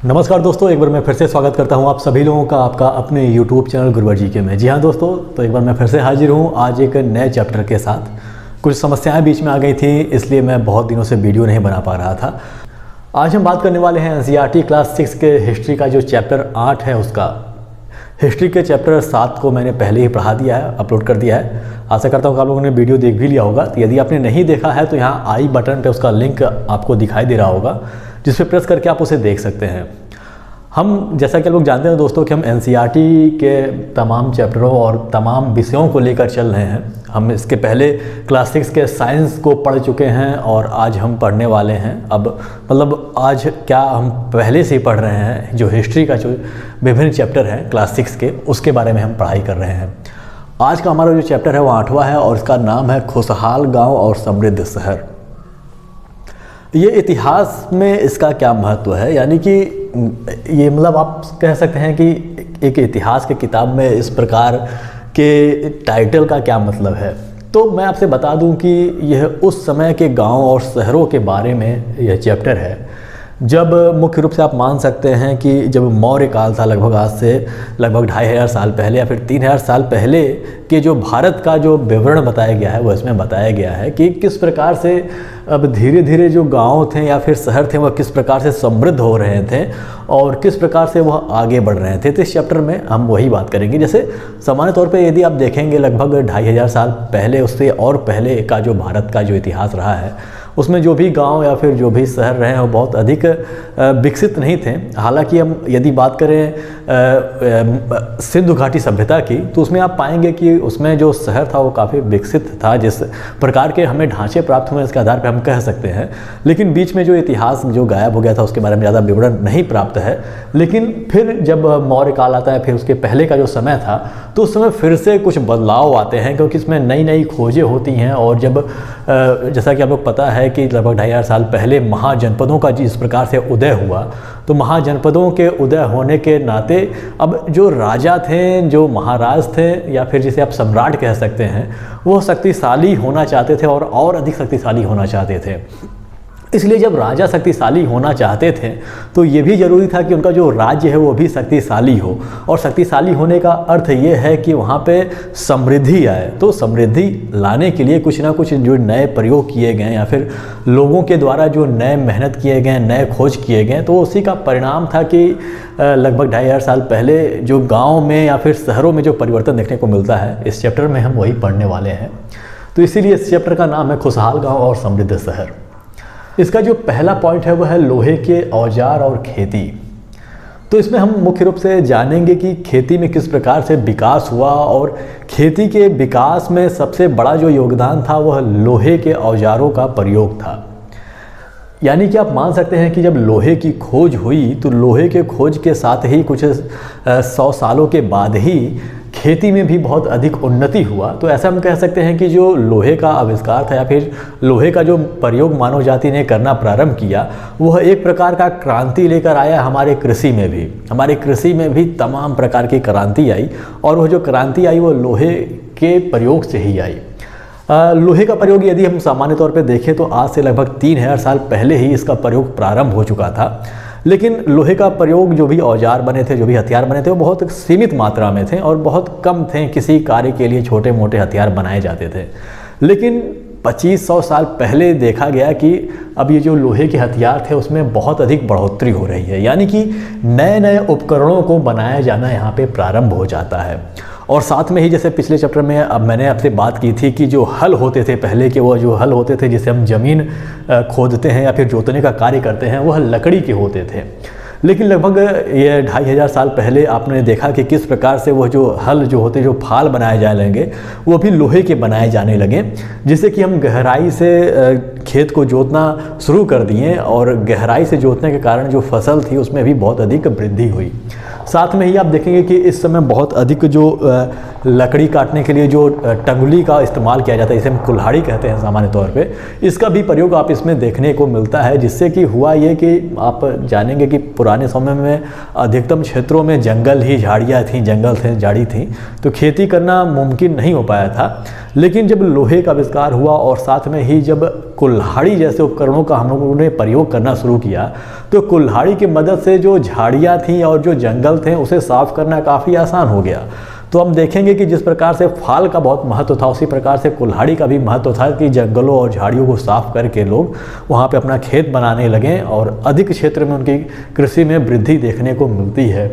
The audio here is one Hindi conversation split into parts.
नमस्कार दोस्तों, एक बार मैं फिर से स्वागत करता हूं आप सभी लोगों का आपका अपने YouTube चैनल गुरुवर जी के में। जी हाँ दोस्तों, तो एक बार मैं फिर से हाजिर हूं आज एक नए चैप्टर के साथ। कुछ समस्याएं बीच में आ गई थी, इसलिए मैं बहुत दिनों से वीडियो नहीं बना पा रहा था। आज हम बात करने वाले हैं NCERT क्लास 6 के हिस्ट्री का जो चैप्टर 8 है उसका। हिस्ट्री के चैप्टर 7 को मैंने पहले ही पढ़ा दिया है, अपलोड कर दिया है। आशा करता हूँ कि आप लोगों ने वीडियो देख भी लिया होगा। तो यदि आपने नहीं देखा है तो यहाँ आई बटन पे उसका लिंक आपको दिखाई दे रहा होगा, जिस पे प्रेस करके आप उसे देख सकते हैं। हम जैसा कि लोग जानते हैं दोस्तों कि हम NCERT के तमाम चैप्टरों और तमाम विषयों को लेकर चल रहे हैं। हम इसके पहले क्लास 6 के साइंस को पढ़ चुके हैं और आज हम पढ़ने वाले हैं। अब मतलब आज क्या हम पहले से ही पढ़ रहे हैं, जो हिस्ट्री का जो विभिन्न चैप्टर हैं क्लास 6 के, उसके बारे में हम पढ़ाई कर रहे हैं। आज का हमारा जो चैप्टर है वो 8वां है और इसका नाम है खुशहाल गाँव और समृद्ध शहर। ये इतिहास में इसका क्या महत्व है, यानी कि ये मतलब आप कह सकते हैं कि एक इतिहास की किताब में इस प्रकार के टाइटल का क्या मतलब है। तो मैं आपसे बता दूं कि यह उस समय के गांव और शहरों के बारे में यह चैप्टर है, जब मुख्य रूप से आप मान सकते हैं कि जब मौर्य काल था, लगभग आज से लगभग 2500 साल पहले या फिर 3000 साल पहले के जो भारत का जो विवरण बताया गया है वो इसमें बताया गया है कि किस प्रकार से अब धीरे धीरे जो गांव थे या फिर शहर थे वह किस प्रकार से समृद्ध हो रहे थे और किस प्रकार से वह आगे बढ़ रहे थे। तो इस चैप्टर में हम वही बात करेंगे। जैसे सामान्य तौर पे यदि आप देखेंगे लगभग 2500 साल पहले, उससे और पहले का जो भारत का जो इतिहास रहा है उसमें जो भी गांव या फिर जो भी शहर रहे हैं वो बहुत अधिक विकसित नहीं थे। हालांकि हम यदि बात करें सिंधु घाटी सभ्यता की तो उसमें आप पाएंगे कि उसमें जो शहर था वो काफ़ी विकसित था। जिस प्रकार के हमें ढांचे प्राप्त हुए इसके आधार पर हम कह सकते हैं, लेकिन बीच में जो इतिहास जो गायब हो गया था उसके बारे में ज़्यादा विवरण नहीं प्राप्त है। लेकिन फिर जब मौर्य काल आता है, फिर उसके पहले का जो समय था, तो उस समय फिर से कुछ बदलाव आते हैं क्योंकि इसमें नई नई खोजें होती हैं। और जब जैसा कि आप लोग पता है कि लगभग 2500 साल पहले महाजनपदों का जिस प्रकार से उदय हुआ, तो महाजनपदों के उदय होने के नाते अब जो राजा थे, जो महाराज थे या फिर जिसे आप सम्राट कह सकते हैं, वो शक्तिशाली होना चाहते थे और अधिक शक्तिशाली होना चाहते थे। इसलिए जब राजा शक्तिशाली होना चाहते थे तो ये भी ज़रूरी था कि उनका जो राज्य है वो भी शक्तिशाली हो। और शक्तिशाली होने का अर्थ ये है कि वहाँ पे समृद्धि आए। तो समृद्धि लाने के लिए कुछ ना कुछ जो नए प्रयोग किए गए या फिर लोगों के द्वारा जो नए मेहनत किए गए, नए खोज किए गए, तो उसी का परिणाम था कि लगभग 2500 साल पहले जो गाँव में या फिर शहरों में जो परिवर्तन देखने को मिलता है, इस चैप्टर में हम वही पढ़ने वाले हैं। तो इसीलिए इस चैप्टर का नाम है खुशहाल गाँव और समृद्ध शहर। इसका जो पहला पॉइंट है वह है लोहे के औजार और खेती। तो इसमें हम मुख्य रूप से जानेंगे कि खेती में किस प्रकार से विकास हुआ और खेती के विकास में सबसे बड़ा जो योगदान था वह लोहे के औजारों का प्रयोग था। यानी कि आप मान सकते हैं कि जब लोहे की खोज हुई तो लोहे के खोज के साथ ही कुछ 100 सालों के बाद ही खेती में भी बहुत अधिक उन्नति हुआ। तो ऐसा हम कह सकते हैं कि जो लोहे का आविष्कार था या फिर लोहे का जो प्रयोग मानव जाति ने करना प्रारंभ किया, वह एक प्रकार का क्रांति लेकर आया हमारे कृषि में भी। हमारे कृषि में भी तमाम प्रकार की क्रांति आई और वह जो क्रांति आई वो लोहे के प्रयोग से ही आई। लोहे का प्रयोग यदि हम सामान्य तौर पे देखें तो आज से लगभग 3000 साल पहले ही इसका प्रयोग प्रारंभ हो चुका था। लेकिन लोहे का प्रयोग जो भी औजार बने थे, जो भी हथियार बने थे, वो बहुत सीमित मात्रा में थे और बहुत कम थे। किसी कार्य के लिए छोटे मोटे हथियार बनाए जाते थे। लेकिन 2500 साल पहले देखा गया कि अब ये जो लोहे के हथियार थे उसमें बहुत अधिक बढ़ोतरी हो रही है। यानी कि नए नए उपकरणों को बनाया जाना यहाँ पे प्रारंभ हो जाता है। और साथ में ही जैसे पिछले चैप्टर में अब मैंने आपसे बात की थी कि जो हल होते थे पहले के, वो जो हल होते थे जिसे हम ज़मीन खोदते हैं या फिर जोतने का कार्य करते हैं, वह लकड़ी के होते थे। लेकिन लगभग ये 2500 साल पहले आपने देखा कि किस प्रकार से वह जो हल जो होते, जो फाल बनाए जाने लगे, वो भी लोहे के बनाए जाने लगे, जिससे कि हम गहराई से खेत को जोतना शुरू कर दिए और गहराई से जोतने के कारण जो फसल थी उसमें भी बहुत अधिक वृद्धि हुई। साथ में ही आप देखेंगे कि इस समय बहुत अधिक जो लकड़ी काटने के लिए जो टंगुली का इस्तेमाल किया जाता है, इसे हम कुल्हाड़ी कहते हैं सामान्य तौर पे, इसका भी प्रयोग आप इसमें देखने को मिलता है। जिससे कि हुआ ये कि आप जानेंगे कि पुराने समय में अधिकतम क्षेत्रों में जंगल ही झाड़ियाँ थीं, जंगल थे, झाड़ी थी, तो खेती करना मुमकिन नहीं हो पाया था। लेकिन जब लोहे का आविष्कार हुआ और साथ में ही जब कुल्हाड़ी जैसे उपकरणों का हम लोगों ने प्रयोग करना शुरू किया, तो कुल्हाड़ी की मदद से जो झाड़ियाँ थीं और जो जंगल थे उसे साफ़ करना काफ़ी आसान हो गया। तो हम देखेंगे कि जिस प्रकार से फाल का बहुत महत्व था, उसी प्रकार से कुल्हाड़ी का भी महत्व था कि जंगलों और झाड़ियों को साफ करके लोग वहाँ पे अपना खेत बनाने लगे और अधिक क्षेत्र में उनकी कृषि में वृद्धि देखने को मिलती है।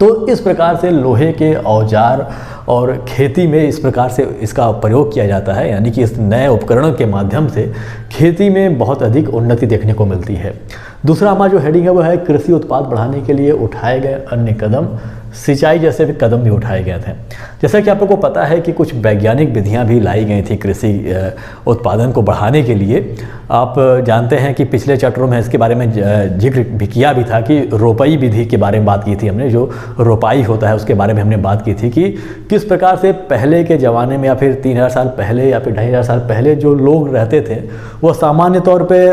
तो इस प्रकार से लोहे के औजार और खेती में इस प्रकार से इसका प्रयोग किया जाता है, यानी कि इस नए उपकरणों के माध्यम से खेती में बहुत अधिक उन्नति देखने को मिलती है। दूसरा हमारा जो हेडिंग है वो है कृषि उत्पाद बढ़ाने के लिए उठाए गए अन्य कदम, सिंचाई जैसे भी कदम भी उठाए गए थे। जैसा कि आप लोगों को पता है कि कुछ वैज्ञानिक विधियां भी लाई गई थी कृषि उत्पादन को बढ़ाने के लिए। आप जानते हैं कि पिछले चैप्टरों में इसके बारे में जिक्र भी किया भी था कि रोपाई विधि के बारे में बात की थी हमने। जो रोपाई होता है उसके बारे में हमने बात की थी कि किस प्रकार से पहले के ज़माने में या फिर 3000 साल पहले या फिर 2500 साल पहले जो लोग रहते थे वो सामान्य तौर पे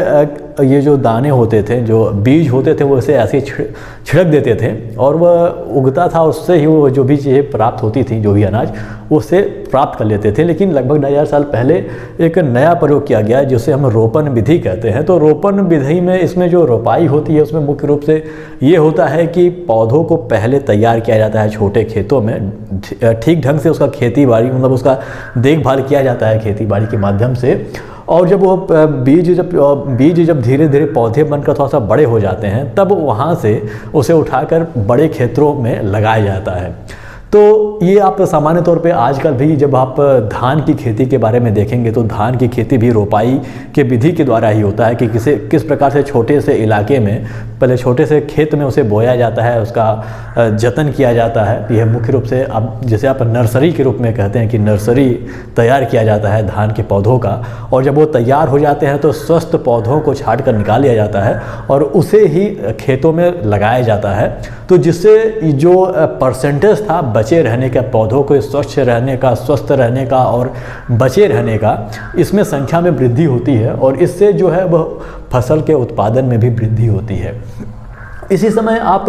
ये जो दाने होते थे, जो बीज होते थे, वो इसे ऐसे छिड़क देते थे और वह उगता था, उससे ही वो जो भी चीज़ें प्राप्त होती थी, जो भी अनाज, उससे प्राप्त कर लेते थे। लेकिन लगभग 2500 साल पहले एक नया प्रयोग किया गया जिसे हम रोपण विधि कहते हैं। तो रोपण विधि में इसमें जो रोपाई होती है उसमें मुख्य रूप से ये होता है कि पौधों को पहले तैयार किया जाता है छोटे खेतों में, ठीक ढंग से उसका खेती बाड़ी मतलब उसका देखभाल किया जाता है खेती बाड़ी के माध्यम से। और जब वो बीज जब धीरे धीरे पौधे बनकर थोड़ा सा बड़े हो जाते हैं तब वहाँ से उसे उठाकर बड़े क्षेत्रों में लगाया जाता है। तो ये आप सामान्य तौर पे आजकल भी जब आप धान की खेती के बारे में देखेंगे तो धान की खेती भी रोपाई के विधि के द्वारा ही होता है कि किस प्रकार से छोटे से इलाके में पहले छोटे से खेत में उसे बोया जाता है, उसका जतन किया जाता है। यह मुख्य रूप से अब जैसे आप नर्सरी के रूप में कहते हैं कि नर्सरी तैयार किया जाता है धान के पौधों का, और जब वो तैयार हो जाते हैं तो स्वस्थ पौधों को छाँट कर निकाल लिया जाता है और उसे ही खेतों में लगाया जाता है। तो जिससे जो परसेंटेज था बचे रहने का, पौधों को स्वच्छ रहने का, स्वस्थ रहने का और बचे रहने का, इसमें संख्या में वृद्धि होती है और इससे जो है वह फसल के उत्पादन में भी वृद्धि होती है। इसी समय आप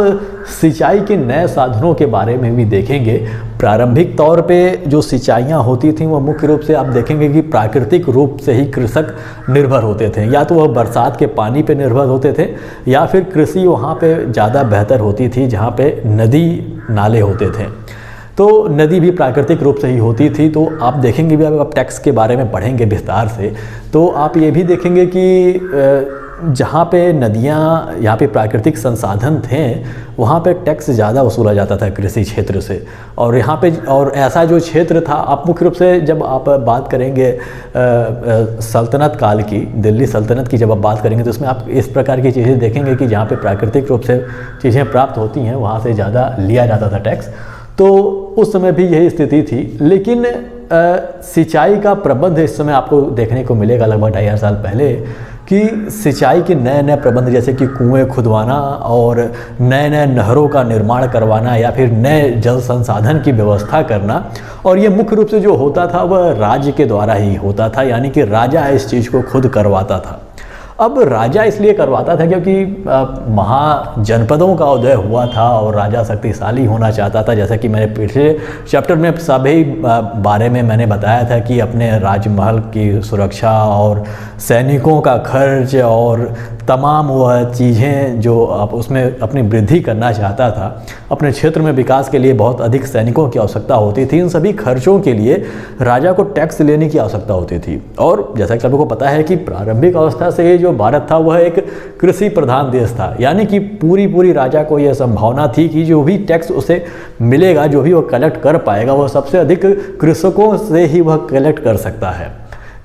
सिंचाई के नए साधनों के बारे में भी देखेंगे। प्रारंभिक तौर पे जो सिंचाइयाँ होती थीं वो मुख्य रूप से आप देखेंगे कि प्राकृतिक रूप से ही कृषक निर्भर होते थे, या तो वह बरसात के पानी पे निर्भर होते थे या फिर कृषि वहाँ पे ज़्यादा बेहतर होती थी जहाँ पे नदी नाले होते थे। तो नदी भी प्राकृतिक रूप से ही होती थी। तो आप देखेंगे भी, आप टैक्स के बारे में पढ़ेंगे विस्तार से तो आप ये भी देखेंगे कि जहाँ पे नदियाँ, यहाँ पे प्राकृतिक संसाधन थे, वहाँ पे टैक्स ज़्यादा वसूला जाता था कृषि क्षेत्र से। और यहाँ पे और ऐसा जो क्षेत्र था, आप मुख्य रूप से जब आप बात करेंगे सल्तनत काल की, दिल्ली सल्तनत की जब आप बात करेंगे तो उसमें आप इस प्रकार की चीज़ें देखेंगे कि जहाँ पे प्राकृतिक रूप से चीज़ें प्राप्त होती हैं वहाँ से ज़्यादा लिया जाता था टैक्स। तो उस समय भी यही स्थिति थी। लेकिन सिंचाई का प्रबंध इस समय आपको देखने को मिलेगा लगभग 2500 साल पहले कि सिंचाई के नए नए प्रबंध, जैसे कि कुएं खुदवाना और नए नए नहरों का निर्माण करवाना या फिर नए जल संसाधन की व्यवस्था करना। और ये मुख्य रूप से जो होता था वह राज्य के द्वारा ही होता था, यानी कि राजा इस चीज़ को खुद करवाता था। अब राजा इसलिए करवाता था क्योंकि महाजनपदों का उदय हुआ था और राजा शक्तिशाली होना चाहता था। जैसा कि मैंने पिछले चैप्टर में सभी बारे में मैंने बताया था कि अपने राजमहल की सुरक्षा और सैनिकों का खर्च और तमाम वह चीज़ें जो आप उसमें अपनी वृद्धि करना चाहता था, अपने क्षेत्र में विकास के लिए बहुत अधिक सैनिकों की आवश्यकता होती थी। इन सभी खर्चों के लिए राजा को टैक्स लेने की आवश्यकता होती थी। और जैसा कि आप लोगों को पता है कि प्रारंभिक अवस्था से ये जो भारत था वह एक कृषि प्रधान देश था, यानी कि पूरी राजा को यह संभावना थी कि जो भी टैक्स उसे मिलेगा, जो भी वह कलेक्ट कर पाएगा, वह सबसे अधिक कृषकों से ही वह कलेक्ट कर सकता है।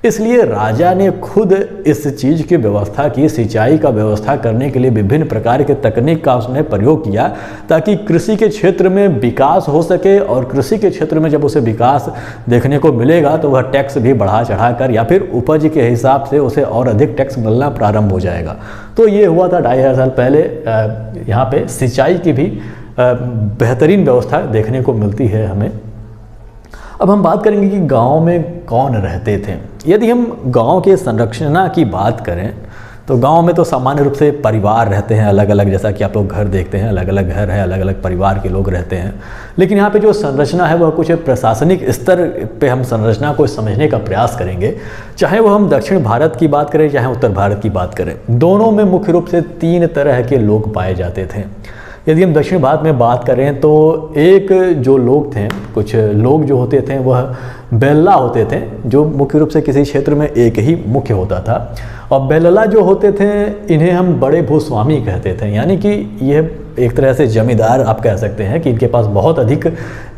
इसलिए राजा ने खुद इस चीज़ की व्यवस्था की, सिंचाई का व्यवस्था करने के लिए विभिन्न प्रकार के तकनीक का उसने प्रयोग किया ताकि कृषि के क्षेत्र में विकास हो सके। और कृषि के क्षेत्र में जब उसे विकास देखने को मिलेगा तो वह टैक्स भी बढ़ा चढ़ा कर या फिर उपज के हिसाब से उसे और अधिक टैक्स मिलना प्रारंभ हो जाएगा। तो ये हुआ था 2500 साल पहले। यहाँ पे सिंचाई की भी बेहतरीन व्यवस्था देखने को मिलती है हमें। अब हम बात करेंगे कि गांव में कौन रहते थे। यदि हम गांव के संरचना की बात करें तो गांव में तो सामान्य रूप से परिवार रहते हैं अलग अलग, जैसा कि आप लोग घर देखते हैं, अलग अलग घर है, अलग अलग परिवार के लोग रहते हैं। लेकिन यहाँ पे जो संरचना है वह कुछ प्रशासनिक स्तर पे हम संरचना को समझने का प्रयास करेंगे। चाहे वो हम दक्षिण भारत की बात करें चाहे उत्तर भारत की बात करें, दोनों में मुख्य रूप से 3 तरह के लोग पाए जाते थे। यदि हम दक्षिण भारत में बात करें तो एक जो लोग थे, कुछ लोग जो होते थे वह बेल्ला होते थे, जो मुख्य रूप से किसी क्षेत्र में एक ही मुख्य होता था। और बेल्ला जो होते थे इन्हें हम बड़े भूस्वामी कहते थे, यानी कि यह एक तरह से जमींदार आप कह सकते हैं कि इनके पास बहुत अधिक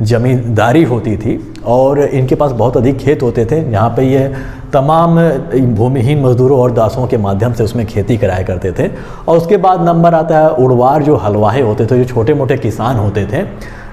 जमींदारी होती थी और इनके पास बहुत अधिक खेत होते थे, जहाँ पे ये तमाम भूमिहीन मजदूरों और दासों के माध्यम से उसमें खेती कराया करते थे। और उसके बाद नंबर आता है उड़वार, जो हलवाहे होते थे, जो छोटे मोटे किसान होते थे,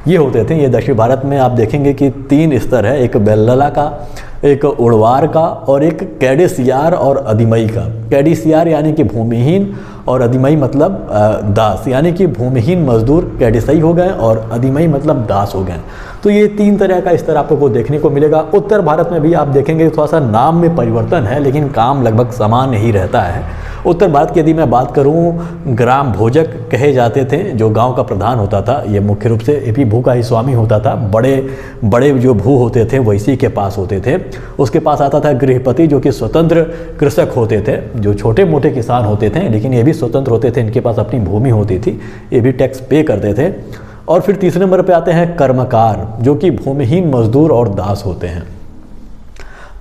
ये होते थे। ये दक्षिण भारत में आप देखेंगे कि 3 स्तर है, एक बेल्ला का, एक उड़वार का और एक कैडेसियार और अधिमई का। कैडेसियार यानी कि भूमिहीन और अधिमई मतलब दास, यानी कि भूमिहीन मजदूर कैडेसई हो गए और अधिमई मतलब दास हो गए। तो ये 3 तरह का स्तर आपको देखने को मिलेगा। उत्तर भारत में भी आप देखेंगे थोड़ा सा नाम में परिवर्तन है, लेकिन काम लगभग समान ही रहता है। उत्तर भारत की यदि मैं बात करूं, ग्राम भोजक कहे जाते थे, जो गांव का प्रधान होता था। ये मुख्य रूप से ये भी भू का ही स्वामी होता था। बड़े बड़े जो भू होते थे वो इसी के पास होते थे। उसके पास आता था गृहपति, जो कि स्वतंत्र कृषक होते थे, जो छोटे मोटे किसान होते थे, लेकिन ये भी स्वतंत्र होते थे, इनके पास अपनी भूमि होती थी, ये भी टैक्स पे करते थे। और फिर तीसरे नंबर पे आते हैं कर्मकार, जो कि भूमिहीन मजदूर और दास होते हैं।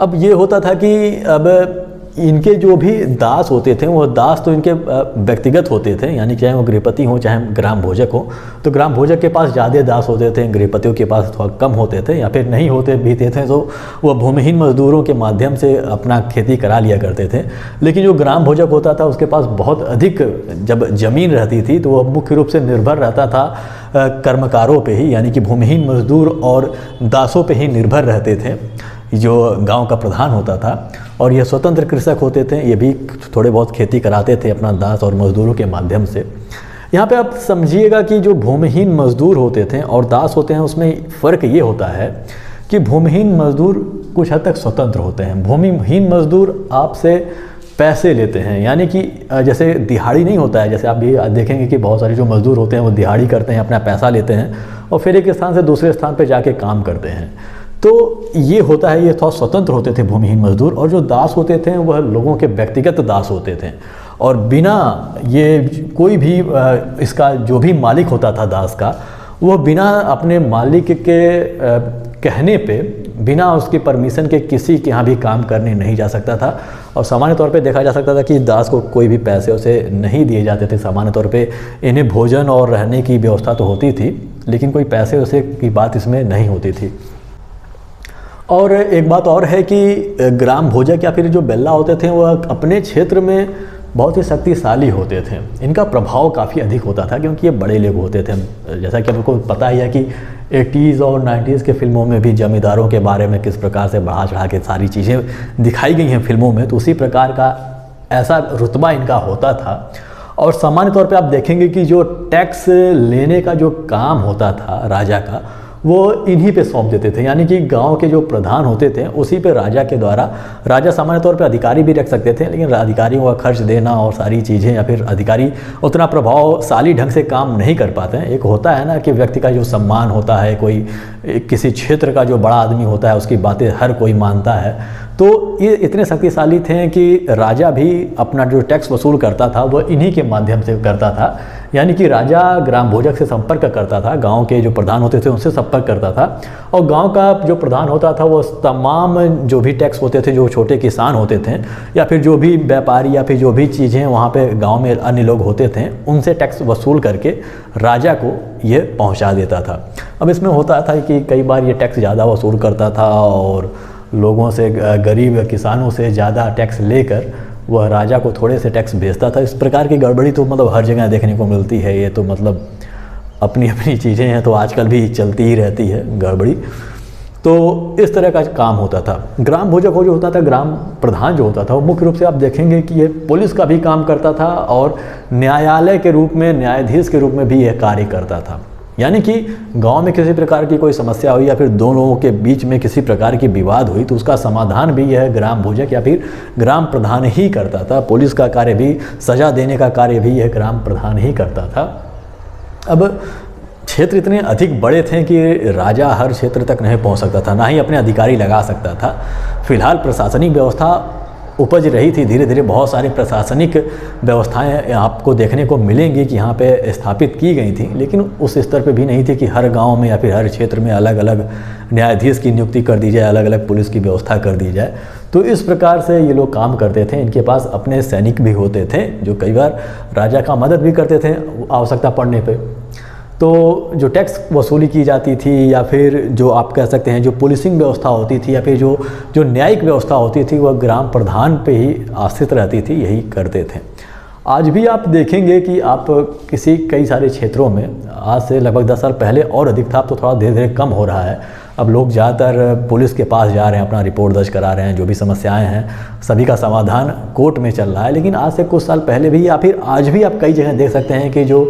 अब ये होता था कि अब इनके जो भी दास होते थे वो दास तो इनके व्यक्तिगत होते थे, यानी चाहे वो गृहपति हो चाहे ग्राम भोजक हो। तो ग्राम भोजक के पास ज़्यादा दास होते थे, गृहपतियों के पास थोड़ा कम होते थे, या फिर नहीं होते भी थे तो वह भूमिहीन मजदूरों के माध्यम से अपना खेती करा लिया करते थे। लेकिन जो ग्राम भोजक होता था उसके पास बहुत अधिक जब ज़मीन रहती थी तो वह मुख्य रूप से निर्भर रहता था कर्मकारों पे ही, यानी कि भूमिहीन मजदूर और दासों पे ही निर्भर रहते थे, जो गांव का प्रधान होता था। और ये स्वतंत्र कृषक होते थे, ये भी थोड़े बहुत खेती कराते थे अपना दास और मजदूरों के माध्यम से। यहाँ पे आप समझिएगा कि जो भूमिहीन मजदूर होते थे और दास होते हैं उसमें फ़र्क ये होता है कि भूमिहीन मजदूर कुछ हद तक स्वतंत्र होते हैं। भूमिहीन मजदूर आपसे पैसे लेते हैं, यानी कि जैसे दिहाड़ी नहीं होता है, जैसे आप भी देखेंगे कि बहुत सारे जो मजदूर होते हैं वो दिहाड़ी करते हैं, अपना पैसा लेते हैं और फिर एक स्थान से दूसरे स्थान पर जाके काम करते हैं। तो ये होता है, ये थोड़ा स्वतंत्र होते थे भूमिहीन मजदूर। और जो दास होते थे वह लोगों के व्यक्तिगत दास होते थे और बिना ये कोई भी इसका जो भी मालिक होता था दास का, वह बिना अपने मालिक के कहने पे, बिना उसकी परमिशन के किसी के यहाँ भी काम करने नहीं जा सकता था। और सामान्य तौर पे देखा जा सकता था कि दास को कोई भी पैसे उसे नहीं दिए जाते थे। सामान्य तौर पे इन्हें भोजन और रहने की व्यवस्था तो होती थी, लेकिन कोई पैसे उसे की बात इसमें नहीं होती थी। और एक बात और है कि ग्राम भोजक या फिर जो बेल्ला होते थे वह अपने क्षेत्र में बहुत ही शक्तिशाली होते थे। इनका प्रभाव काफ़ी अधिक होता था क्योंकि ये बड़े लोग होते थे। जैसा कि आपको पता ही है कि 80s और 90s के फिल्मों में भी जमींदारों के बारे में किस प्रकार से बढ़ा चढ़ा के सारी चीज़ें दिखाई गई हैं फिल्मों में, तो उसी प्रकार का ऐसा रुतबा इनका होता था। और सामान्य तौर पे आप देखेंगे कि जो टैक्स लेने का जो काम होता था राजा का, वो इन्हीं पे सौंप देते थे, यानी कि गांव के जो प्रधान होते थे उसी पे राजा के द्वारा, राजा सामान्य तौर पे अधिकारी भी रख सकते थे, लेकिन अधिकारियों का खर्च देना और सारी चीज़ें, या फिर अधिकारी उतना प्रभावशाली ढंग से काम नहीं कर पाते हैं। एक होता है ना कि व्यक्ति का जो सम्मान होता है, कोई किसी क्षेत्र का जो बड़ा आदमी होता है उसकी बातें हर कोई मानता है, तो ये इतने शक्तिशाली थे कि राजा भी अपना जो टैक्स वसूल करता था वह इन्हीं के माध्यम से करता था। यानी कि राजा ग्राम भोजक से संपर्क करता था, गांव के जो प्रधान होते थे उनसे संपर्क करता था, और गांव का जो प्रधान होता था वो तमाम जो भी टैक्स होते थे, जो छोटे किसान होते थे या फिर जो भी व्यापारी या फिर जो भी चीज़ें वहाँ पे गांव में अन्य लोग होते थे, उनसे टैक्स वसूल करके राजा को ये पहुँचा देता था। अब इसमें होता था कि कई बार ये टैक्स ज़्यादा वसूल करता था और लोगों से, गरीब किसानों से ज़्यादा टैक्स लेकर वह राजा को थोड़े से टैक्स भेजता था। इस प्रकार की गड़बड़ी तो मतलब हर जगह देखने को मिलती है। ये तो मतलब अपनी अपनी चीज़ें हैं, तो आजकल भी चलती ही रहती है गड़बड़ी। तो इस तरह का काम होता था। ग्राम भोजक जो होता था, ग्राम प्रधान जो होता था, वो मुख्य रूप से आप देखेंगे कि ये पुलिस का भी काम करता था और न्यायालय के रूप में, न्यायाधीश के रूप में भी यह कार्य करता था। यानी कि गांव में किसी प्रकार की कोई समस्या हुई या फिर दो लोगों के बीच में किसी प्रकार की विवाद हुई तो उसका समाधान भी यह ग्राम भोजक या फिर ग्राम प्रधान ही करता था। पुलिस का कार्य भी, सजा देने का कार्य भी यह ग्राम प्रधान ही करता था। अब क्षेत्र इतने अधिक बड़े थे कि राजा हर क्षेत्र तक नहीं पहुंच सकता था, ना ही अपने अधिकारी लगा सकता था। फिलहाल प्रशासनिक व्यवस्था उपज रही थी, धीरे धीरे बहुत सारी प्रशासनिक व्यवस्थाएं आपको देखने को मिलेंगी कि यहाँ पे स्थापित की गई थी, लेकिन उस स्तर पे भी नहीं थी कि हर गांव में या फिर हर क्षेत्र में अलग अलग न्यायाधीश की नियुक्ति कर दी जाए, अलग अलग पुलिस की व्यवस्था कर दी जाए। तो इस प्रकार से ये लोग काम करते थे। इनके पास अपने सैनिक भी होते थे जो कई बार राजा का मदद भी करते थे आवश्यकता पड़ने पर। तो जो टैक्स वसूली की जाती थी या फिर जो आप कह सकते हैं जो पुलिसिंग व्यवस्था होती थी या फिर जो न्यायिक व्यवस्था होती थी वह ग्राम प्रधान पे ही आश्रित रहती थी, यही करते थे। आज भी आप देखेंगे कि आप कई सारे क्षेत्रों में, आज से लगभग 10 साल पहले और अधिक था, तो थोड़ा धीरे धीरे कम हो रहा है। अब लोग ज़्यादातर पुलिस के पास जा रहे हैं, अपना रिपोर्ट दर्ज करा रहे हैं, जो भी समस्याएं हैं सभी का समाधान कोर्ट में चल रहा है। लेकिन आज से कुछ साल पहले भी या फिर आज भी आप कई जगह देख सकते हैं कि जो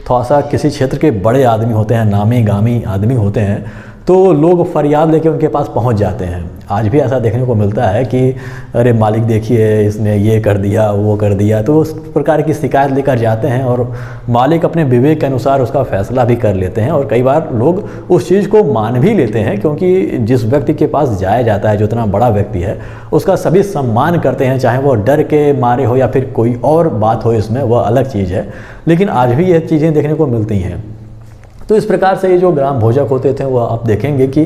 थोड़ा सा किसी क्षेत्र के बड़े आदमी होते हैं, नामी गामी आदमी होते हैं, तो लोग फरियाद लेके उनके पास पहुंच जाते हैं। आज भी ऐसा देखने को मिलता है कि अरे मालिक देखिए इसने ये कर दिया, वो कर दिया, तो उस प्रकार की शिकायत लेकर जाते हैं और मालिक अपने विवेक के अनुसार उसका फैसला भी कर लेते हैं। और कई बार लोग उस चीज़ को मान भी लेते हैं, क्योंकि जिस व्यक्ति के पास जाया जाता है, जो इतना बड़ा व्यक्ति है, उसका सभी सम्मान करते हैं, चाहे वो डर के मारे हो या फिर कोई और बात हो, इसमें वह अलग चीज़ है। लेकिन आज भी यह चीज़ें देखने को मिलती हैं। तो इस प्रकार से ये जो ग्राम भोजक होते थे वह आप देखेंगे कि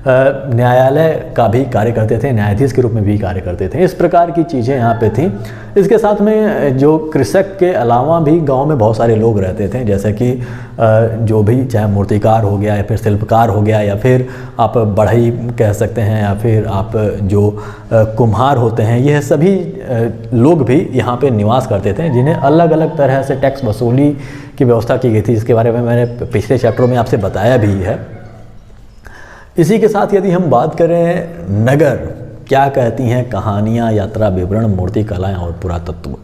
न्यायालय का भी कार्य करते थे, न्यायाधीश के रूप में भी कार्य करते थे। इस प्रकार की चीज़ें यहाँ पे थी। इसके साथ में जो कृषक के अलावा भी गांव में बहुत सारे लोग रहते थे, जैसे कि जो भी चाहे मूर्तिकार हो गया या फिर शिल्पकार हो गया या फिर आप बढ़ई कह सकते हैं या फिर आप जो कुम्हार होते हैं, यह सभी लोग भी यहाँ पे निवास करते थे, जिन्हें अलग अलग तरह से टैक्स वसूली की व्यवस्था की गई थी, जिसके बारे में मैंने पिछले चैप्टरों में आपसे बताया भी है। इसी के साथ यदि हम बात करें नगर क्या कहती हैं, कहानियाँ, यात्रा विवरण, मूर्ति कलाएँ और पुरातत्व,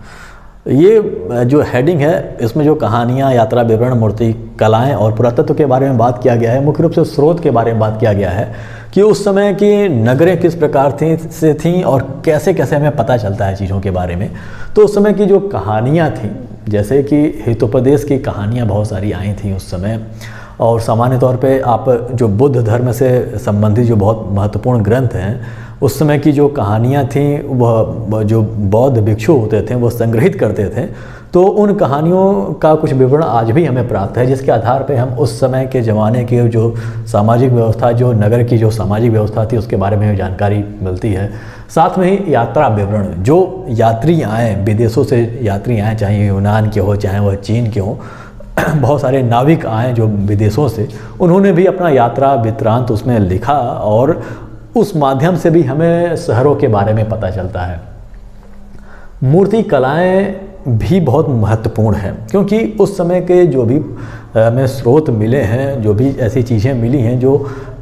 ये जो हेडिंग है इसमें जो कहानियाँ, यात्रा विवरण, मूर्ति कलाएँ और पुरातत्व के बारे में बात किया गया है। मुख्य रूप से स्रोत के बारे में बात किया गया है कि उस समय की नगरें किस प्रकार थीं और कैसे कैसे हमें पता चलता है चीज़ों के बारे में। तो उस समय की जो कहानियाँ थीं, जैसे कि हितोपदेश की कहानियाँ बहुत सारी आई थीं उस समय, और सामान्य तौर पे आप जो बुद्ध धर्म से संबंधित जो बहुत महत्वपूर्ण ग्रंथ हैं, उस समय की जो कहानियाँ थीं वह जो बौद्ध भिक्षु होते थे वो संग्रहित करते थे। तो उन कहानियों का कुछ विवरण आज भी हमें प्राप्त है, जिसके आधार पे हम उस समय के ज़माने की जो सामाजिक व्यवस्था, जो नगर की जो सामाजिक व्यवस्था थी, उसके बारे में जानकारी मिलती है। साथ में ही यात्रा विवरण, जो यात्री आए, विदेशों से यात्री आए, चाहे यूनान के हो चाहे वह चीन के हो, बहुत सारे नाविक आए जो विदेशों से, उन्होंने भी अपना यात्रा वृत्तांत उसमें लिखा और उस माध्यम से भी हमें शहरों के बारे में पता चलता है। मूर्ति कलाएं भी बहुत महत्वपूर्ण है, क्योंकि उस समय के जो भी हमें स्रोत मिले हैं, जो भी ऐसी चीज़ें मिली हैं जो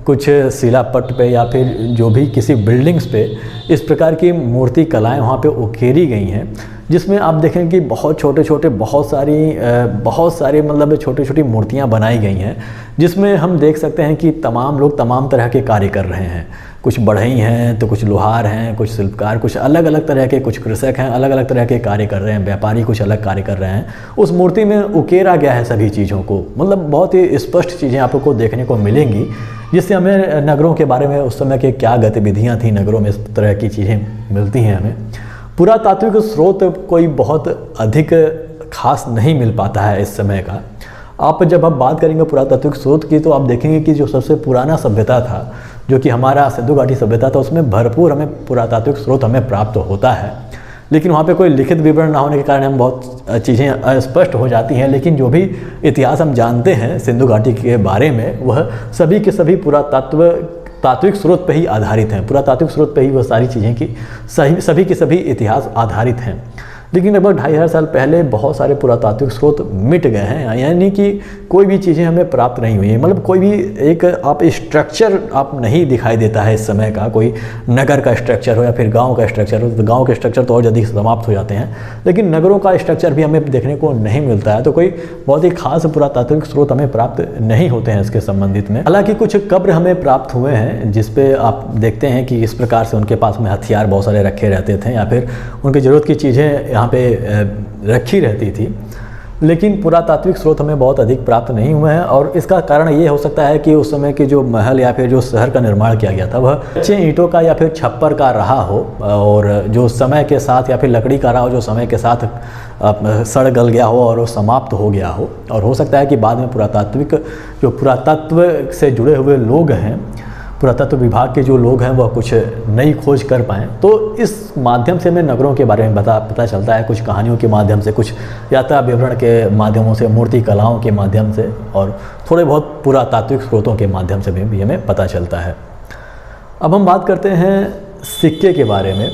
कुछ शिलापट पे या फिर जो भी किसी बिल्डिंग्स पे इस प्रकार की मूर्ति कलाएं वहाँ पे उकेरी गई हैं, जिसमें आप देखें कि बहुत छोटे छोटे बहुत सारी मतलब छोटी छोटी मूर्तियाँ बनाई गई हैं, जिसमें हम देख सकते हैं कि तमाम लोग तमाम तरह के कार्य कर रहे हैं। कुछ बढ़ई हैं तो कुछ लोहार हैं, कुछ शिल्पकार, कुछ अलग अलग तरह के, कुछ कृषक हैं, अलग अलग तरह के कार्य कर रहे हैं, व्यापारी कुछ अलग कार्य कर रहे हैं। उस मूर्ति में उकेरा गया है सभी चीज़ों को, मतलब बहुत ही स्पष्ट चीज़ें आपको देखने को मिलेंगी, जिससे हमें नगरों के बारे में, उस समय के क्या गतिविधियाँ थी नगरों में, इस तरह की चीज़ें मिलती हैं हमें। पुरातात्विक स्रोत कोई बहुत अधिक खास नहीं मिल पाता है इस समय का। आप जब आप बात करेंगे पुरातात्विक स्रोत की, तो आप देखेंगे कि जो सबसे पुराना सभ्यता था, जो कि हमारा सिंधु घाटी सभ्यता था, उसमें भरपूर हमें पुरातात्विक स्रोत हमें प्राप्त होता है। लेकिन वहाँ पे कोई लिखित विवरण ना होने के कारण हम बहुत चीज़ें अस्पष्ट हो जाती हैं। लेकिन जो भी इतिहास हम जानते हैं सिंधु घाटी के बारे में, वह सभी के सभी तात्विक स्रोत पर ही आधारित हैं। पुरातात्विक स्रोत पर ही वह सारी चीज़ें की सभी के सभी इतिहास आधारित हैं। लेकिन लगभग 2500 साल पहले बहुत सारे पुरातात्विक स्रोत मिट गए हैं, यानी कि कोई भी चीज़ें हमें प्राप्त नहीं हुई हैं। मतलब कोई भी एक आप स्ट्रक्चर आप नहीं दिखाई देता है इस समय का, कोई नगर का स्ट्रक्चर हो या फिर गांव का स्ट्रक्चर हो। तो गांव के स्ट्रक्चर तो और जल्दी समाप्त हो जाते हैं, लेकिन नगरों का स्ट्रक्चर भी हमें देखने को नहीं मिलता है। तो कोई बहुत ही खास पुरातात्विक स्रोत हमें प्राप्त नहीं होते हैं इसके संबंधित में। हालांकि कुछ कब्र हमें प्राप्त हुए हैं जिसपे आप देखते हैं कि इस प्रकार से उनके पास में हथियार बहुत सारे रखे रहते थे या फिर उनकी ज़रूरत की चीज़ें यहाँ पे रखी रहती थी। लेकिन पुरातात्विक स्रोत हमें बहुत अधिक प्राप्त नहीं हुए हैं, और इसका कारण ये हो सकता है कि उस समय के जो महल या फिर जो शहर का निर्माण किया गया था वह कच्चे ईंटों का या फिर छप्पर का रहा हो, और जो समय के साथ या फिर लकड़ी का रहा हो जो समय के साथ सड़ गल गया हो और वो समाप्त हो गया हो। और हो सकता है कि बाद में पुरातत्व से जुड़े हुए लोग हैं, पुरातत्व विभाग के जो लोग हैं वह कुछ नई खोज कर पाएँ। तो इस माध्यम से हमें नगरों के बारे में पता चलता है, कुछ कहानियों के माध्यम से, कुछ यात्रा विवरण के माध्यमों से, मूर्ति कलाओं के माध्यम से, और थोड़े बहुत पुरातात्विक स्रोतों के माध्यम से भी हमें पता चलता है। अब हम बात करते हैं सिक्के के बारे में।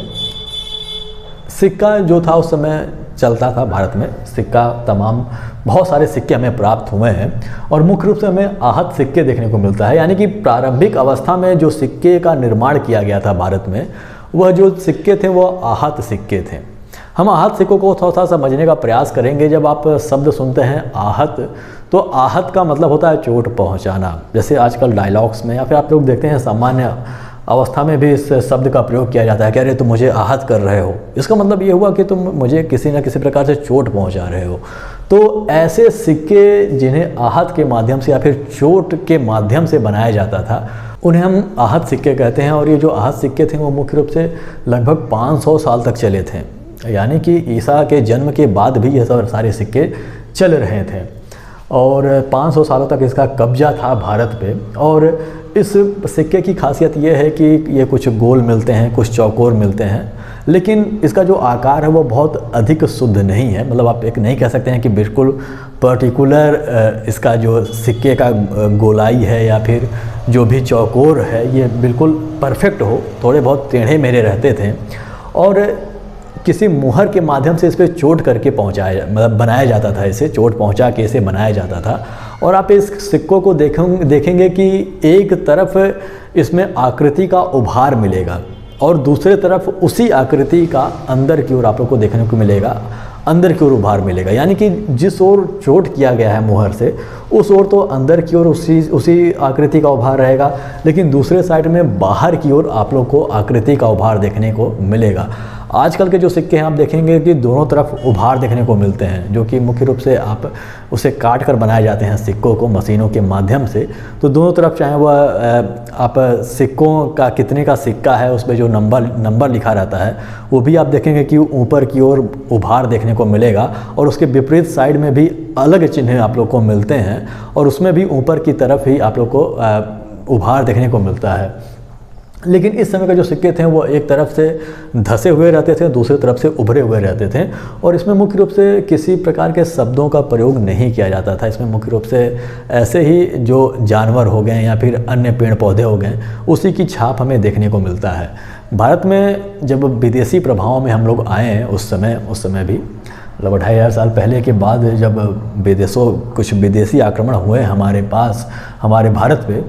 सिक्का जो था उस समय चलता था भारत में, सिक्का तमाम बहुत सारे सिक्के हमें प्राप्त हुए हैं, और मुख्य रूप से हमें आहत सिक्के देखने को मिलता है। यानी कि प्रारंभिक अवस्था में जो सिक्के का निर्माण किया गया था भारत में, वह जो सिक्के थे वो आहत सिक्के थे। हम आहत सिक्कों को थोड़ा सा समझने का प्रयास करेंगे। जब आप शब्द सुनते हैं आहत, तो आहत का मतलब होता है चोट पहुँचाना। जैसे आजकल डायलॉग्स में या फिर आप लोग देखते हैं सामान्य अवस्था में भी इस शब्द का प्रयोग किया जाता है कि अरे तुम मुझे आहत कर रहे हो। इसका मतलब ये हुआ कि तुम मुझे किसी न किसी प्रकार से चोट पहुंचा रहे हो। तो ऐसे सिक्के जिन्हें आहत के माध्यम से या फिर चोट के माध्यम से बनाया जाता था, उन्हें हम आहत सिक्के कहते हैं। और ये जो आहत सिक्के थे वो मुख्य रूप से लगभग 500 साल तक चले थे, यानी कि ईसा के जन्म के बाद भी ये सब सारे सिक्के चल रहे थे, और 500 सालों तक इसका कब्जा था भारत पे। और इस सिक्के की खासियत ये है कि ये कुछ गोल मिलते हैं, कुछ चौकोर मिलते हैं, लेकिन इसका जो आकार है वो बहुत अधिक शुद्ध नहीं है। मतलब आप एक नहीं कह सकते हैं कि बिल्कुल पर्टिकुलर इसका जो सिक्के का गोलाई है या फिर जो भी चौकोर है ये बिल्कुल परफेक्ट हो। थोड़े बहुत टेढ़े मेढ़े रहते थे, और किसी मुहर के माध्यम से इस पर चोट करके बनाया जाता था। इसे चोट पहुंचा के इसे बनाया जाता था। और आप इस सिक्कों को देखेंगे कि एक तरफ इसमें आकृति का उभार मिलेगा और दूसरे तरफ उसी आकृति का अंदर की ओर आप लोग को देखने को मिलेगा, अंदर की ओर उभार मिलेगा। यानी कि जिस ओर चोट किया गया है मुहर से, उस ओर तो अंदर की ओर उसी आकृति का उभार रहेगा, लेकिन दूसरे साइड में बाहर की ओर आप लोग को आकृति का उभार देखने को मिलेगा। आजकल के जो सिक्के हैं आप देखेंगे कि दोनों तरफ उभार देखने को मिलते हैं, जो कि मुख्य रूप से आप उसे काट कर बनाए जाते हैं सिक्कों को मशीनों के माध्यम से। तो दोनों तरफ चाहे वह आप सिक्कों का कितने का सिक्का है उस पर जो नंबर लिखा रहता है वो भी आप देखेंगे कि ऊपर की ओर उभार देखने को मिलेगा, और उसके विपरीत साइड में भी अलग चिन्ह आप लोग को मिलते हैं, और उसमें भी ऊपर की तरफ ही आप लोग को उभार देखने को मिलता है। लेकिन इस समय के जो सिक्के थे वो एक तरफ से धसे हुए रहते थे, दूसरी तरफ से उभरे हुए रहते थे, और इसमें मुख्य रूप से किसी प्रकार के शब्दों का प्रयोग नहीं किया जाता था। इसमें मुख्य रूप से ऐसे ही जो जानवर हो गए या फिर अन्य पेड़ पौधे हो गए उसी की छाप हमें देखने को मिलता है। भारत में जब विदेशी प्रभावों में हम लोग आए हैं उस समय भी लगभग 2500 साल पहले के बाद जब कुछ विदेशी आक्रमण हुए हमारे पास, हमारे भारत पे,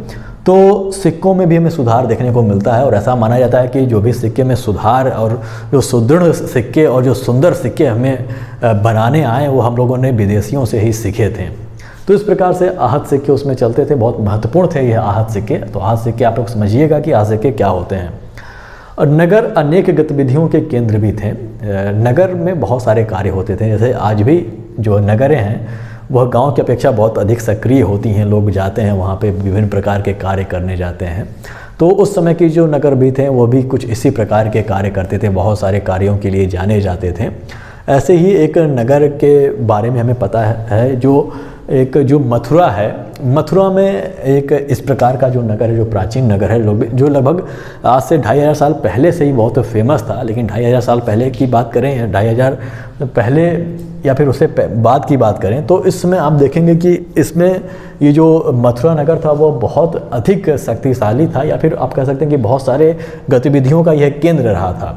तो सिक्कों में भी हमें सुधार देखने को मिलता है। और ऐसा माना जाता है कि जो भी सिक्के में सुधार और जो सुदृढ़ सिक्के और जो सुंदर सिक्के हमें बनाने आए वो हम लोगों ने विदेशियों से ही सीखे थे। तो इस प्रकार से आहत सिक्के उसमें चलते थे, बहुत महत्वपूर्ण थे ये आहत सिक्के। तो आहत सिक्के आप लोग समझिएगा कि आहत सिक्के क्या होते हैं। और नगर अनेक गतिविधियों के केंद्र भी थे। नगर में बहुत सारे कार्य होते थे, जैसे आज भी जो नगरें हैं वह गांव की अपेक्षा बहुत अधिक सक्रिय होती हैं। लोग जाते हैं वहाँ पे विभिन्न प्रकार के कार्य करने जाते हैं। तो उस समय की जो नगर भी थे वो भी कुछ इसी प्रकार के कार्य करते थे, बहुत सारे कार्यों के लिए जाने जाते थे। ऐसे ही एक नगर के बारे में हमें पता है जो मथुरा है। मथुरा में एक इस प्रकार का जो नगर है, जो प्राचीन नगर है, जो लगभग आज से 2500 साल पहले से ही बहुत फेमस था। लेकिन 2500 साल पहले की बात करें, 2500 पहले या फिर उससे बाद की बात करें, तो इसमें आप देखेंगे कि इसमें ये जो मथुरा नगर था वो बहुत अधिक शक्तिशाली था, या फिर आप कह सकते हैं कि बहुत सारे गतिविधियों का यह केंद्र रहा था।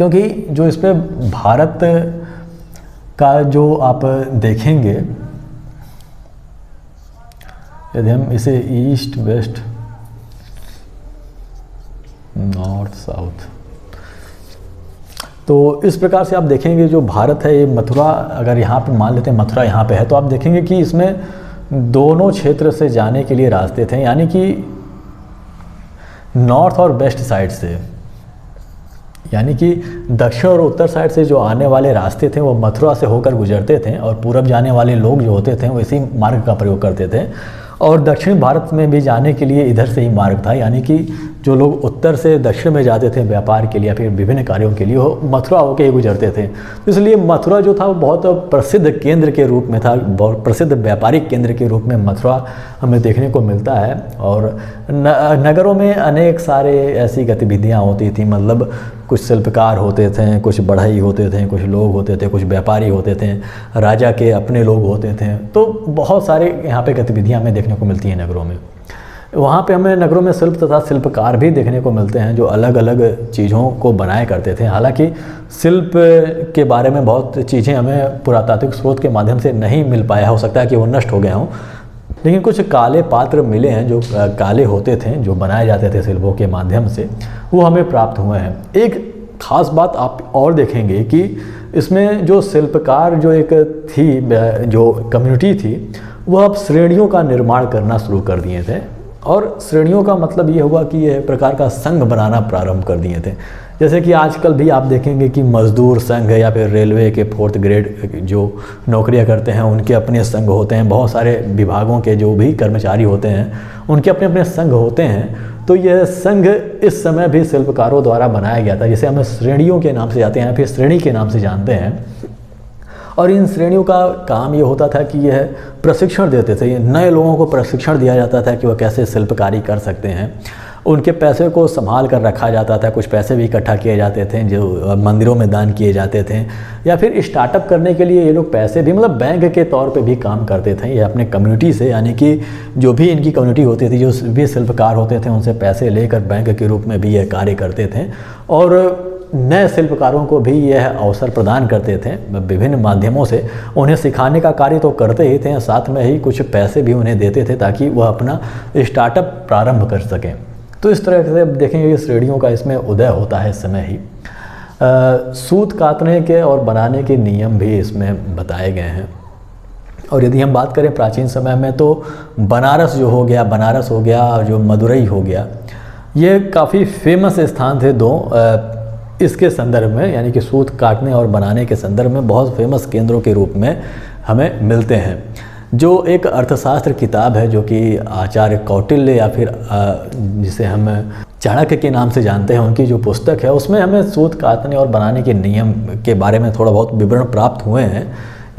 क्योंकि जो इस पे भारत का जो आप देखेंगे, यदि हम इसे ईस्ट वेस्ट नॉर्थ साउथ, तो इस प्रकार से आप देखेंगे जो भारत है ये मथुरा, अगर यहाँ पे मान लेते हैं मथुरा यहाँ पे है, तो आप देखेंगे कि इसमें दोनों क्षेत्र से जाने के लिए रास्ते थे, यानी कि नॉर्थ और वेस्ट साइड से, यानी कि दक्षिण और उत्तर साइड से जो आने वाले रास्ते थे वो मथुरा से होकर गुजरते थे, और पूरब जाने वाले लोग जो होते थे वो इसी मार्ग का प्रयोग करते थे। और दक्षिण भारत में भी जाने के लिए इधर से ही मार्ग था, यानी कि जो लोग उत्तर से दक्षिण में जाते थे व्यापार के लिए या फिर विभिन्न कार्यों के लिए, वो मथुरा होकर ही गुजरते थे। तो इसलिए मथुरा जो था वो बहुत प्रसिद्ध केंद्र के रूप में था, बहुत प्रसिद्ध व्यापारिक केंद्र के रूप में मथुरा हमें देखने को मिलता है। और नगरों में अनेक सारे ऐसी गतिविधियाँ होती थी, मतलब कुछ शिल्पकार होते थे, कुछ बढ़ई होते थे, कुछ लोग होते थे, कुछ व्यापारी होते थे, राजा के अपने लोग होते थे। तो बहुत सारे यहाँ पे गतिविधियाँ हमें देखने को मिलती हैं नगरों में। वहाँ पे हमें नगरों में शिल्प तथा शिल्पकार भी देखने को मिलते हैं जो अलग अलग चीज़ों को बनाया करते थे। हालांकि शिल्प के बारे में बहुत चीज़ें हमें पुरातात्विक स्रोत के माध्यम से नहीं मिल पाया, हो सकता है कि वो नष्ट हो गए हों, लेकिन कुछ काले पात्र मिले हैं जो काले होते थे, जो बनाए जाते थे शिल्पों के माध्यम से, वो हमें प्राप्त हुए हैं। एक ख़ास बात आप और देखेंगे कि इसमें जो शिल्पकार जो एक थी, जो कम्युनिटी थी, वह अब श्रेणियों का निर्माण करना शुरू कर दिए थे। और श्रेणियों का मतलब ये हुआ कि यह प्रकार का संघ बनाना प्रारंभ कर दिए थे। जैसे कि आजकल भी आप देखेंगे कि मजदूर संघ या फिर रेलवे के 4th ग्रेड जो नौकरियां करते हैं उनके अपने संघ होते हैं, बहुत सारे विभागों के जो भी कर्मचारी होते हैं उनके अपने अपने संघ होते हैं। तो यह संघ इस समय भी शिल्पकारों द्वारा बनाया गया था, जिसे हम श्रेणियों के नाम से जाते हैं, फिर श्रेणी के नाम से जानते हैं। और इन श्रेणियों का काम ये होता था कि यह प्रशिक्षण देते थे, नए लोगों को प्रशिक्षण दिया जाता था कि वह कैसे शिल्पकारी कर सकते हैं। उनके पैसे को संभाल कर रखा जाता था, कुछ पैसे भी इकट्ठा किए जाते थे जो मंदिरों में दान किए जाते थे, या फिर स्टार्टअप करने के लिए ये लोग पैसे भी, मतलब बैंक के तौर पे भी काम करते थे। ये अपने कम्युनिटी से, यानी कि जो भी इनकी कम्युनिटी होती थी, जो भी शिल्पकार होते थे, उनसे पैसे लेकर बैंक के रूप में भी यह कार्य करते थे। और नए शिल्पकारों को भी यह अवसर प्रदान करते थे विभिन्न माध्यमों से। उन्हें सिखाने का कार्य तो करते ही थे, साथ में ही कुछ पैसे भी उन्हें देते थे ताकि वह अपना स्टार्टअप प्रारंभ कर सकें। तो इस तरह से देखेंगे कि श्रेणियों का इसमें उदय होता है इस समय ही। सूत काटने के और बनाने के नियम भी इसमें बताए गए हैं। और यदि हम बात करें प्राचीन समय में, तो बनारस हो गया और जो मदुरई हो गया, ये काफ़ी फेमस स्थान थे दो इसके संदर्भ में, यानी कि सूत काटने और बनाने के संदर्भ में बहुत फेमस केंद्रों के रूप में हमें मिलते हैं। जो एक अर्थशास्त्र किताब है जो कि आचार्य कौटिल्य या फिर जिसे हम चाणक्य के नाम से जानते हैं, उनकी जो पुस्तक है, उसमें हमें सूत काटने और बनाने के नियम के बारे में थोड़ा बहुत विवरण प्राप्त हुए हैं,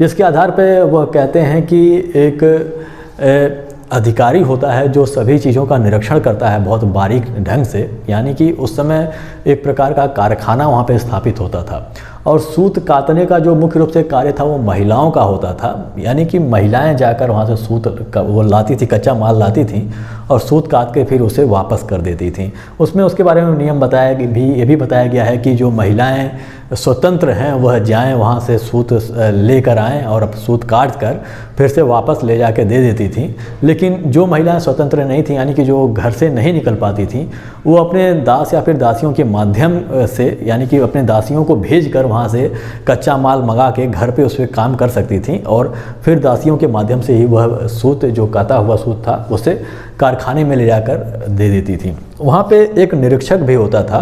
जिसके आधार पर वह कहते हैं कि एक अधिकारी होता है जो सभी चीज़ों का निरीक्षण करता है बहुत बारीक ढंग से, यानी कि उस समय एक प्रकार का कारखाना वहाँ पे स्थापित होता था। और सूत काटने का जो मुख्य रूप से कार्य था वो महिलाओं का होता था, यानी कि महिलाएं जाकर वहाँ से सूत वो लाती थी, कच्चा माल लाती थी और सूत काट के फिर उसे वापस कर देती थी। उसमें उसके बारे में नियम बताया भी, ये भी बताया गया है कि जो महिलाएं स्वतंत्र हैं वह जाएं वहाँ से सूत लेकर आएँ और अब सूत काट कर फिर से वापस ले जाके दे देती थी। लेकिन जो महिलाएं स्वतंत्र नहीं थीं, यानी कि जो घर से नहीं निकल पाती थीं, वो अपने दास या फिर दासियों के माध्यम से, यानी कि अपने दासियों को भेजकर वहाँ से कच्चा माल मंगा के घर पे उस पर काम कर सकती थी और फिर दासियों के माध्यम से ही वह सूत, जो काता हुआ सूत था, उसे कारखाने में ले जाकर दे देती थी। वहाँ पे एक निरीक्षक भी होता था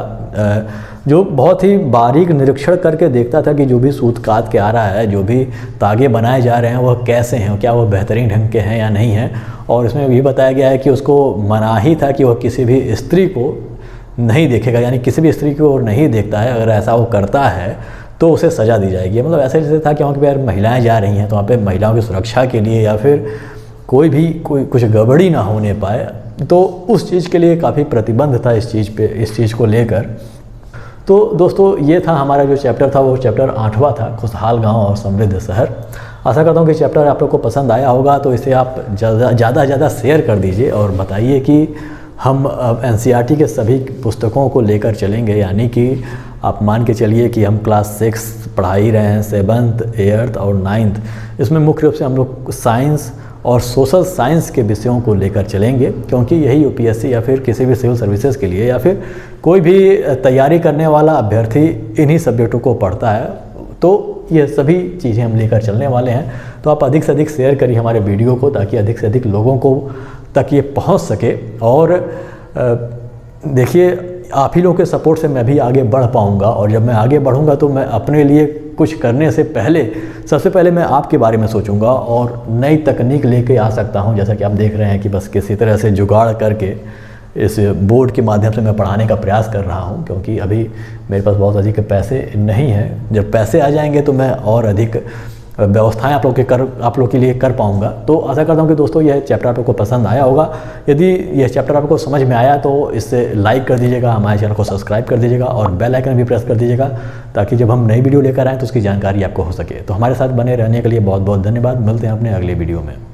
जो बहुत ही बारीक निरीक्षण करके देखता था कि जो भी सूत काट के आ रहा है, जो भी तागे बनाए जा रहे हैं, वह कैसे हैं, क्या वह बेहतरीन ढंग के हैं या नहीं हैं। और इसमें भी बताया गया है कि उसको मनाही था कि वह किसी भी स्त्री को नहीं देखेगा, यानी किसी भी स्त्री को नहीं देखता है। अगर ऐसा वो करता है तो उसे सज़ा दी जाएगी। मतलब ऐसे जैसे था कि वहाँ पर यार महिलाएँ जा रही हैं तो वहाँ पर महिलाओं की सुरक्षा के लिए या फिर कोई कुछ गड़बड़ी ना होने पाए, तो उस चीज़ के लिए काफ़ी प्रतिबंध था इस चीज़ को लेकर। तो दोस्तों, ये था हमारा जो चैप्टर था, वो चैप्टर 8वां था, खुशहाल गांव और समृद्ध शहर। आशा करता हूँ कि चैप्टर आप लोग को पसंद आया होगा, तो इसे आप ज़्यादा शेयर कर दीजिए और बताइए कि हम अब NCERT के सभी पुस्तकों को लेकर चलेंगे, यानी कि आप मान के चलिए कि हम क्लास 6 पढ़ा ही रहे हैं, 7th 8th और 9th, इसमें मुख्य रूप से हम लोग साइंस और सोशल साइंस के विषयों को लेकर चलेंगे, क्योंकि यही यूपीएससी या फिर किसी भी सिविल सर्विसेज के लिए या फिर कोई भी तैयारी करने वाला अभ्यर्थी इन्हीं सब्जेक्टों को पढ़ता है। तो ये सभी चीज़ें हम लेकर चलने वाले हैं। तो आप अधिक से अधिक शेयर करिए हमारे वीडियो को, ताकि अधिक से अधिक लोगों को तक ये पहुंच सके। और देखिए, आप ही लोगों के सपोर्ट से मैं भी आगे बढ़ पाऊंगा, और जब मैं आगे बढ़ूंगा तो मैं अपने लिए कुछ करने से पहले सबसे पहले मैं आपके बारे में सोचूंगा और नई तकनीक लेके आ सकता हूं। जैसा कि आप देख रहे हैं कि बस किसी तरह से जुगाड़ करके इस बोर्ड के माध्यम से मैं पढ़ाने का प्रयास कर रहा हूं, क्योंकि अभी मेरे पास बहुत अधिक पैसे नहीं हैं। जब पैसे आ जाएंगे तो मैं और अधिक व्यवस्थाएं आप लोग के लिए कर पाऊंगा। तो आशा करता हूं कि दोस्तों यह चैप्टर आप लोग को पसंद आया होगा। यदि यह चैप्टर आपको समझ में आया तो इसे लाइक कर दीजिएगा, हमारे चैनल को सब्सक्राइब कर दीजिएगा और बेल आइकन भी प्रेस कर दीजिएगा, ताकि जब हम नई वीडियो लेकर आएँ तो उसकी जानकारी आपको हो सके। तो हमारे साथ बने रहने के लिए बहुत बहुत धन्यवाद। मिलते हैं अपने अगले वीडियो में।